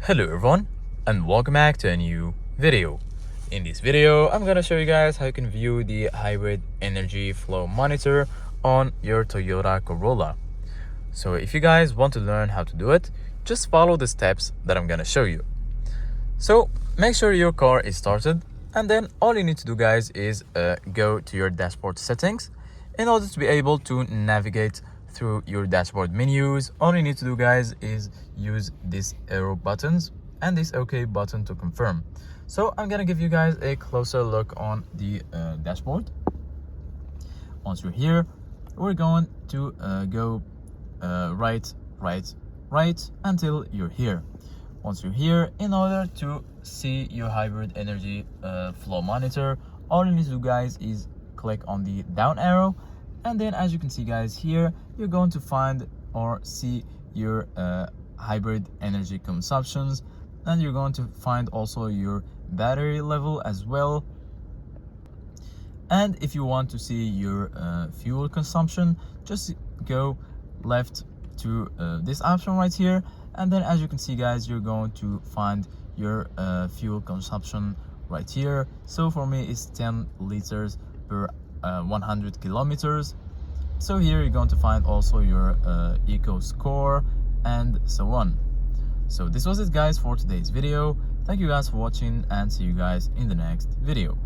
Hello everyone, and welcome back to a new video. In this video, I'm gonna show you guys how you can view the hybrid energy flow monitor on your Toyota Corolla. So if you guys want to learn how to do it, just follow the steps that I'm gonna show you. So make sure your car is started, and then all you need to do, guys, is go to your dashboard settings. In order to be able to navigate through your dashboard menus, all you need to do, guys, is use these arrow buttons and this OK button to confirm. So I'm gonna give you guys a closer look on the dashboard. Once you're here, we're going to go right until you're here. Once you're here, in order to see your hybrid energy flow monitor, all you need to do, guys, is click on the down arrow, and then as you can see, guys, here you're going to find or see your hybrid energy consumptions, and you're going to find also your battery level as well. And if you want to see your fuel consumption, just go left to this option right here, and then as you can see, guys, you're going to find your fuel consumption right here. So for me it's 10 liters per 100 kilometers. So here you're going to find also your eco score and so on. So this was it, guys, for today's video. Thank you guys for watching, and see you guys in the next video.